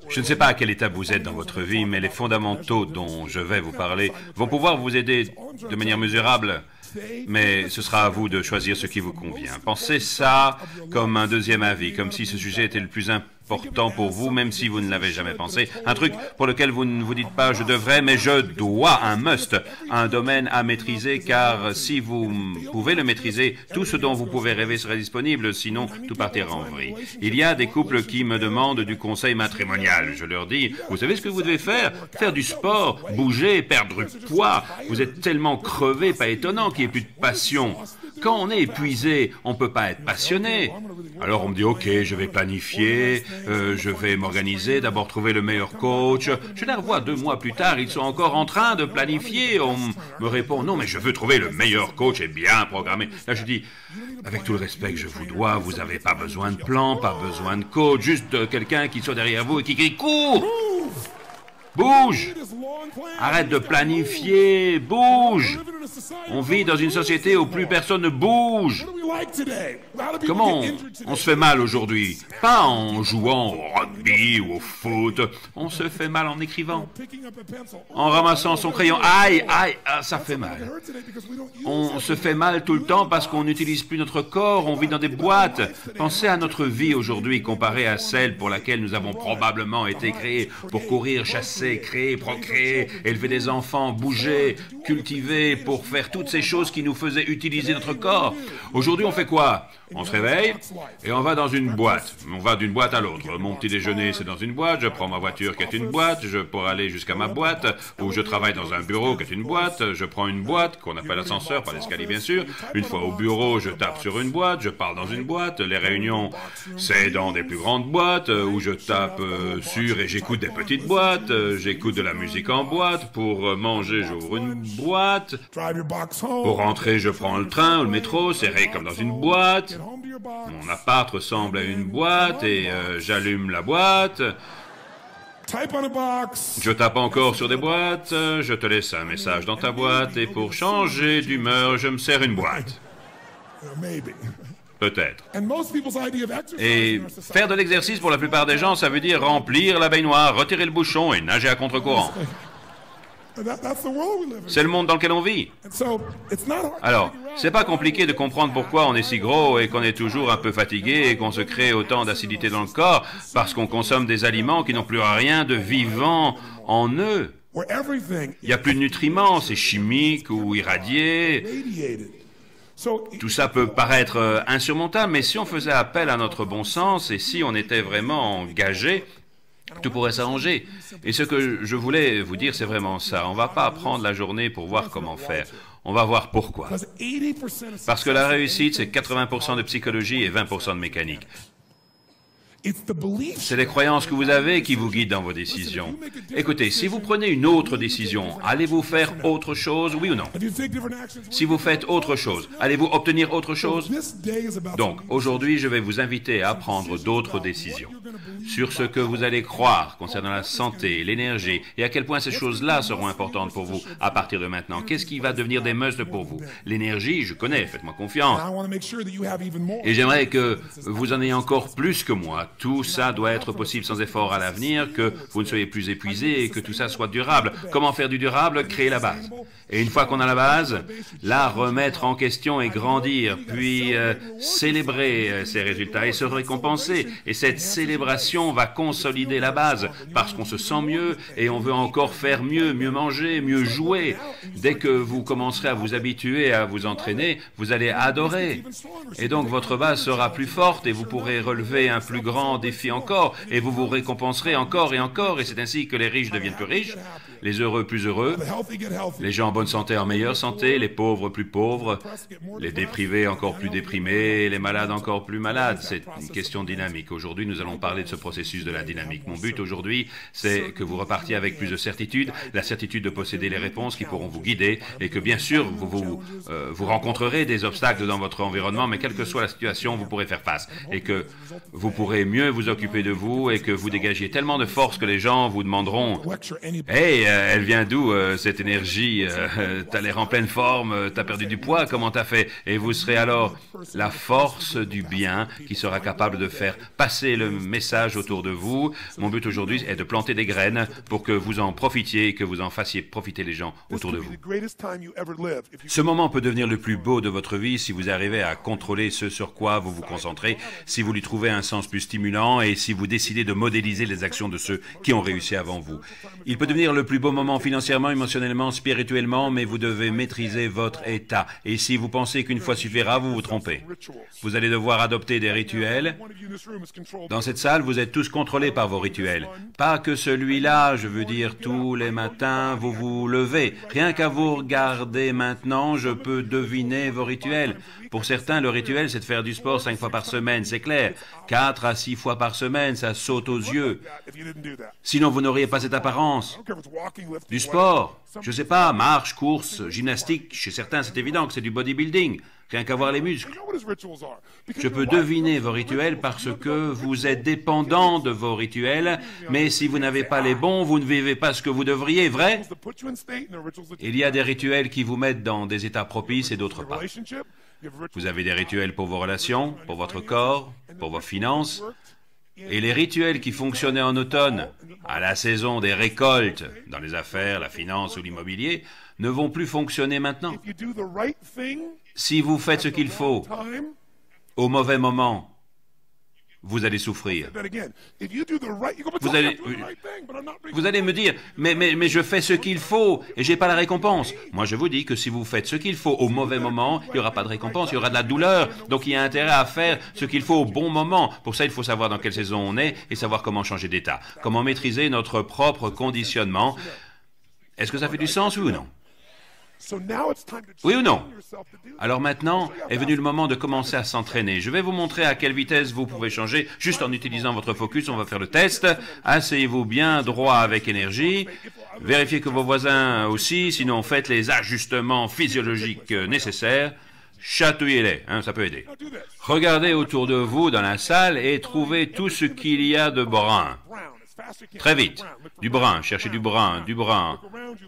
Je ne sais pas à quel état vous êtes dans votre vie, mais les fondamentaux dont je vais vous parler vont pouvoir vous aider de manière mesurable, mais ce sera à vous de choisir ce qui vous convient. Pensez ça comme un deuxième avis, comme si ce sujet était le plus important pour vous, même si vous ne l'avez jamais pensé. Un truc pour lequel vous ne vous dites pas « je devrais », mais « je dois », un must, un domaine à maîtriser, car si vous pouvez le maîtriser, tout ce dont vous pouvez rêver sera disponible, sinon tout partira en vrille. Il y a des couples qui me demandent du conseil matrimonial. Je leur dis « vous savez ce que vous devez faire? Faire du sport, bouger, perdre du poids. Vous êtes tellement crevé, pas étonnant qu'il n'y ait plus de passion. » Quand on est épuisé, on ne peut pas être passionné. Alors on me dit, ok, je vais planifier, je vais m'organiser, d'abord trouver le meilleur coach. Je les revois 2 mois plus tard, ils sont encore en train de planifier. On me répond, non, mais je veux trouver le meilleur coach et bien programmé. Là, je dis, avec tout le respect que je vous dois, vous n'avez pas besoin de plan, pas besoin de coach, juste quelqu'un qui soit derrière vous et qui crie, cours! Bouge! Arrête de planifier, bouge! On vit dans une société où plus personne ne bouge. Comment on se fait mal aujourd'hui? Pas en jouant au rugby ou au foot. On se fait mal en écrivant. En ramassant son crayon. Aïe, aïe, ah, ça fait mal. On se fait mal tout le temps parce qu'on n'utilise plus notre corps, on vit dans des boîtes. Pensez à notre vie aujourd'hui comparée à celle pour laquelle nous avons probablement été créés. Pour courir, chasser, créer, procréer, élever des enfants, bouger, cultiver, pour faire toutes ces choses qui nous faisaient utiliser notre corps. Aujourd'hui, on fait quoi? On se réveille et on va dans une boîte. On va d'une boîte à l'autre. Mon petit déjeuner, c'est dans une boîte. Je prends ma voiture qui est une boîte. Je pourrais aller jusqu'à ma boîte. Ou je travaille dans un bureau qui est une boîte. Je prends une boîte qu'on appelle ascenseur, pas l'escalier bien sûr. Une fois au bureau, je tape sur une boîte. Je parle dans une boîte. Les réunions, c'est dans des plus grandes boîtes où je tape sur et j'écoute des petites boîtes. J'écoute de la musique en boîte. Pour manger, j'ouvre une boîte. Pour rentrer, je prends le train ou le métro, serré comme dans une boîte. Mon appart ressemble à une boîte et j'allume la boîte. Je tape encore sur des boîtes, je te laisse un message dans ta boîte et pour changer d'humeur, je me sers une boîte. Peut-être. Et faire de l'exercice pour la plupart des gens, ça veut dire remplir la baignoire, retirer le bouchon et nager à contre-courant. C'est le monde dans lequel on vit. Alors, c'est pas compliqué de comprendre pourquoi on est si gros et qu'on est toujours un peu fatigué et qu'on se crée autant d'acidité dans le corps parce qu'on consomme des aliments qui n'ont plus rien de vivant en eux. Il n'y a plus de nutriments, c'est chimique ou irradié. Tout ça peut paraître insurmontable, mais si on faisait appel à notre bon sens et si on était vraiment engagé, tout pourrait s'arranger. Et ce que je voulais vous dire, c'est vraiment ça. On ne va pas prendre la journée pour voir comment faire. On va voir pourquoi. Parce que la réussite, c'est 80% de psychologie et 20% de mécanique. C'est les croyances que vous avez qui vous guident dans vos décisions. Écoutez, si vous prenez une autre décision, allez-vous faire autre chose, oui ou non? Si vous faites autre chose, allez-vous obtenir autre chose? Donc, aujourd'hui, je vais vous inviter à prendre d'autres décisions sur ce que vous allez croire concernant la santé, l'énergie et à quel point ces choses-là seront importantes pour vous à partir de maintenant. Qu'est-ce qui va devenir des musts pour vous? L'énergie, je connais, faites-moi confiance. Et j'aimerais que vous en ayez encore plus que moi. Tout ça doit être possible sans effort à l'avenir, que vous ne soyez plus épuisé et que tout ça soit durable. Comment faire du durable? Créer la base. Et une fois qu'on a la base, la remettre en question et grandir, puis célébrer ces résultats et se récompenser. Et cette célébration va consolider la base parce qu'on se sent mieux et on veut encore faire mieux, mieux manger, mieux jouer. Dès que vous commencerez à vous habituer à vous entraîner, vous allez adorer. Et donc votre base sera plus forte et vous pourrez relever un plus grand défi encore et vous vous récompenserez encore et c'est ainsi que les riches deviennent plus riches, les heureux plus heureux, les gens en bonne santé en meilleure santé, les pauvres plus pauvres, les déprimés encore plus déprimés, les malades encore plus malades. C'est une question dynamique. Aujourd'hui, nous allons parler de ce processus de la dynamique. Mon but aujourd'hui, c'est que vous repartiez avec plus de certitude, la certitude de posséder les réponses qui pourront vous guider et que bien sûr, vous rencontrerez des obstacles dans votre environnement, mais quelle que soit la situation, vous pourrez faire face et que vous pourrez mieux vous occuper de vous et que vous dégagiez tellement de force que les gens vous demanderont « Hey, Elle vient d'où, cette énergie? T'as l'air en pleine forme, t'as perdu du poids, comment t'as fait? Et vous serez alors la force du bien qui sera capable de faire passer le message autour de vous. Mon but aujourd'hui est de planter des graines pour que vous en profitiez et que vous en fassiez profiter les gens autour de vous. Ce moment peut devenir le plus beau de votre vie si vous arrivez à contrôler ce sur quoi vous vous concentrez, si vous lui trouvez un sens plus stimulant et si vous décidez de modéliser les actions de ceux qui ont réussi avant vous. Il peut devenir le plus beau moment financièrement, émotionnellement, spirituellement, mais vous devez maîtriser votre état. Et si vous pensez qu'une fois suffira, vous vous trompez. Vous allez devoir adopter des rituels. Dans cette salle, vous êtes tous contrôlés par vos rituels. Pas que celui-là, je veux dire, tous les matins, vous vous levez. Rien qu'à vous regarder maintenant, je peux deviner vos rituels. Pour certains, le rituel, c'est de faire du sport 5 fois par semaine, c'est clair. 4 à 6 fois par semaine, ça saute aux yeux. Sinon, vous n'auriez pas cette apparence. Du sport, je sais pas, marche, course, gymnastique, chez certains, c'est évident que c'est du bodybuilding. Rien qu'à voir les muscles. Je peux deviner vos rituels parce que vous êtes dépendant de vos rituels, mais si vous n'avez pas les bons, vous ne vivez pas ce que vous devriez, vrai? Il y a des rituels qui vous mettent dans des états propices et d'autres pas. Vous avez des rituels pour vos relations, pour votre corps, pour vos finances, et les rituels qui fonctionnaient en automne, à la saison des récoltes, dans les affaires, la finance ou l'immobilier, ne vont plus fonctionner maintenant. Si vous faites ce qu'il faut, au mauvais moment, vous allez souffrir. Vous allez me dire, mais je fais ce qu'il faut et j'ai pas la récompense. Moi, je vous dis que si vous faites ce qu'il faut au mauvais moment, il n'y aura pas de récompense, il y aura de la douleur. Donc, il y a intérêt à faire ce qu'il faut au bon moment. Pour ça, il faut savoir dans quelle saison on est et savoir comment changer d'état. Comment maîtriser notre propre conditionnement. Est-ce que ça fait du sens, oui ou non? Oui ou non? Alors maintenant est venu le moment de commencer à s'entraîner. Je vais vous montrer à quelle vitesse vous pouvez changer juste en utilisant votre focus. On va faire le test. Asseyez-vous bien droit avec énergie. Vérifiez que vos voisins aussi, sinon faites les ajustements physiologiques nécessaires. Chatouillez-les, hein, ça peut aider. Regardez autour de vous dans la salle et trouvez tout ce qu'il y a de brun. Très vite. Du brun, cherchez du brun,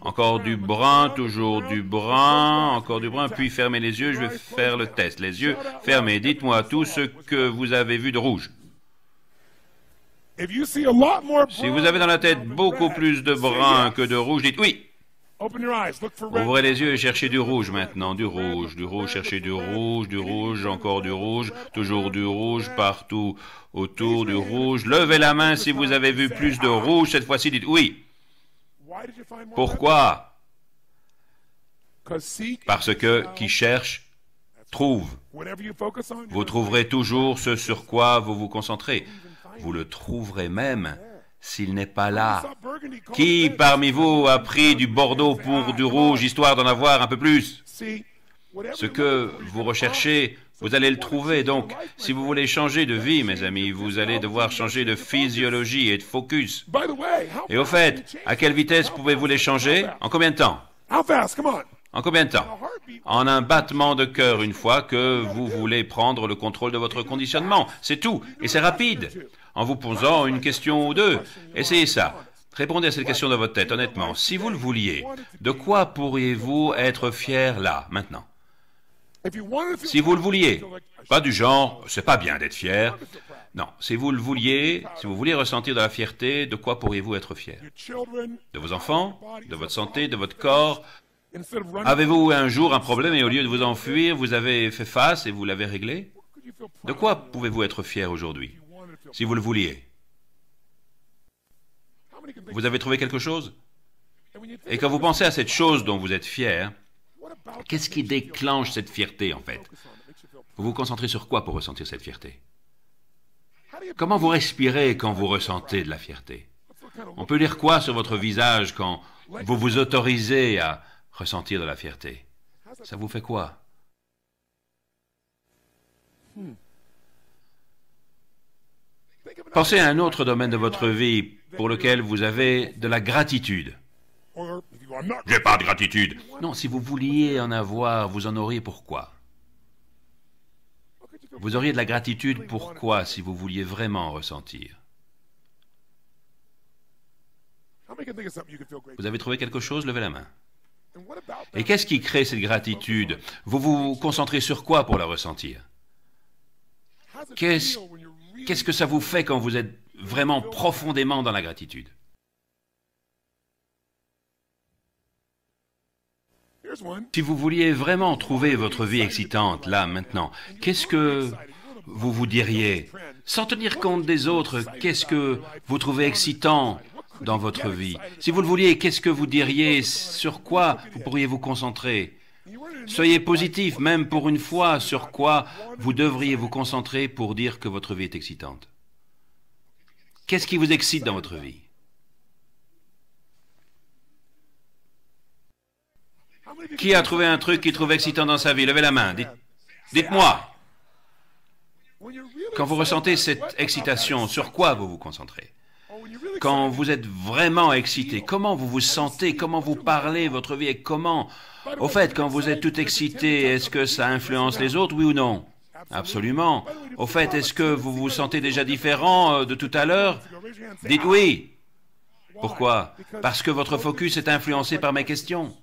encore du brun, toujours du brun, encore du brun, puis fermez les yeux, je vais faire le test. Les yeux fermés, dites-moi tout ce que vous avez vu de rouge. Si vous avez dans la tête beaucoup plus de brun que de rouge, dites oui. Ouvrez les yeux et cherchez du rouge maintenant, du rouge, cherchez du rouge, encore du rouge, toujours du rouge, partout autour du rouge. Levez la main si vous avez vu plus de rouge, cette fois-ci dites oui. Pourquoi? Parce que qui cherche, trouve. Vous trouverez toujours ce sur quoi vous vous concentrez. Vous le trouverez même s'il n'est pas là. Qui parmi vous a pris du bordeaux pour du rouge, histoire d'en avoir un peu plus? Ce que vous recherchez, vous allez le trouver. Donc, si vous voulez changer de vie, mes amis, vous allez devoir changer de physiologie et de focus. Et au fait, à quelle vitesse pouvez-vous les changer? En combien de temps? En combien de temps? En un battement de cœur une fois que vous voulez prendre le contrôle de votre conditionnement. C'est tout. Et c'est rapide. En vous posant une question ou deux. Essayez ça. Répondez à cette question dans votre tête, honnêtement. Si vous le vouliez, de quoi pourriez-vous être fier là, maintenant? Si vous le vouliez. Pas du genre, c'est pas bien d'être fier. Non, si vous le vouliez, si vous vouliez ressentir de la fierté, de quoi pourriez-vous être fier? De vos enfants? De votre santé? De votre corps? Avez-vous un jour un problème et au lieu de vous enfuir, vous avez fait face et vous l'avez réglé? De quoi pouvez-vous être fier aujourd'hui, si vous le vouliez? Vous avez trouvé quelque chose? Et quand vous pensez à cette chose dont vous êtes fier, qu'est-ce qui déclenche cette fierté, en fait? Vous vous concentrez sur quoi pour ressentir cette fierté? Comment vous respirez quand vous ressentez de la fierté? On peut lire quoi sur votre visage quand vous vous autorisez à ressentir de la fierté? Ça vous fait quoi? Pensez à un autre domaine de votre vie pour lequel vous avez de la gratitude. J'ai pas de gratitude. Non, si vous vouliez en avoir, vous en auriez pourquoi? Vous auriez de la gratitude pourquoi si vous vouliez vraiment en ressentir? Vous avez trouvé quelque chose? Levez la main. Et qu'est-ce qui crée cette gratitude? Vous vous concentrez sur quoi pour la ressentir? Qu'est-ce que ça vous fait quand vous êtes vraiment profondément dans la gratitude? Si vous vouliez vraiment trouver votre vie excitante, là, maintenant, qu'est-ce que vous vous diriez? Sans tenir compte des autres, qu'est-ce que vous trouvez excitant dans votre vie? Si vous le vouliez, qu'est-ce que vous diriez? Sur quoi vous pourriez vous concentrer? Soyez positif, même pour une fois, sur quoi vous devriez vous concentrer pour dire que votre vie est excitante. Qu'est-ce qui vous excite dans votre vie? Qui a trouvé un truc qu'il trouve excitant dans sa vie? Levez la main. Dites-moi. Quand vous ressentez cette excitation, sur quoi vous vous concentrez? Quand vous êtes vraiment excité, comment vous vous sentez? Comment vous parlez? Votre vie est comment? Au fait, quand vous êtes tout excité, est-ce que ça influence les autres, oui ou non? Absolument. Au fait, est-ce que vous vous sentez déjà différent de tout à l'heure? Dites oui. Pourquoi? Parce que votre focus est influencé par mes questions.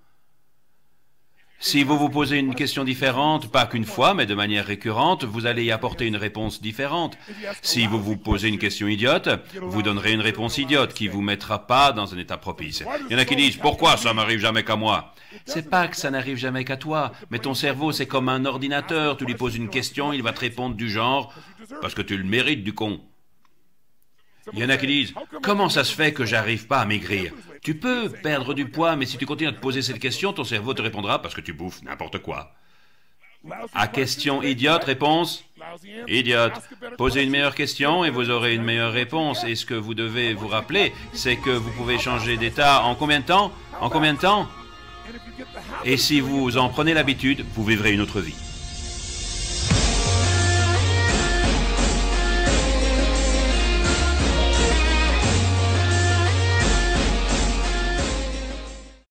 Si vous vous posez une question différente, pas qu'une fois, mais de manière récurrente, vous allez y apporter une réponse différente. Si vous vous posez une question idiote, vous donnerez une réponse idiote qui ne vous mettra pas dans un état propice. Il y en a qui disent « Pourquoi ça m'arrive jamais qu'à moi ?» C'est pas que ça n'arrive jamais qu'à toi, mais ton cerveau, c'est comme un ordinateur. Tu lui poses une question, il va te répondre du genre « Parce que tu le mérites, du con ». Il y en a qui disent « Comment ça se fait que j'arrive pas à maigrir ?» Tu peux perdre du poids, mais si tu continues à te poser cette question, ton cerveau te répondra parce que tu bouffes n'importe quoi. À question idiote, réponse idiote. Posez une meilleure question et vous aurez une meilleure réponse. Et ce que vous devez vous rappeler, c'est que vous pouvez changer d'état en combien de temps? En combien de temps? Et si vous en prenez l'habitude, vous vivrez une autre vie.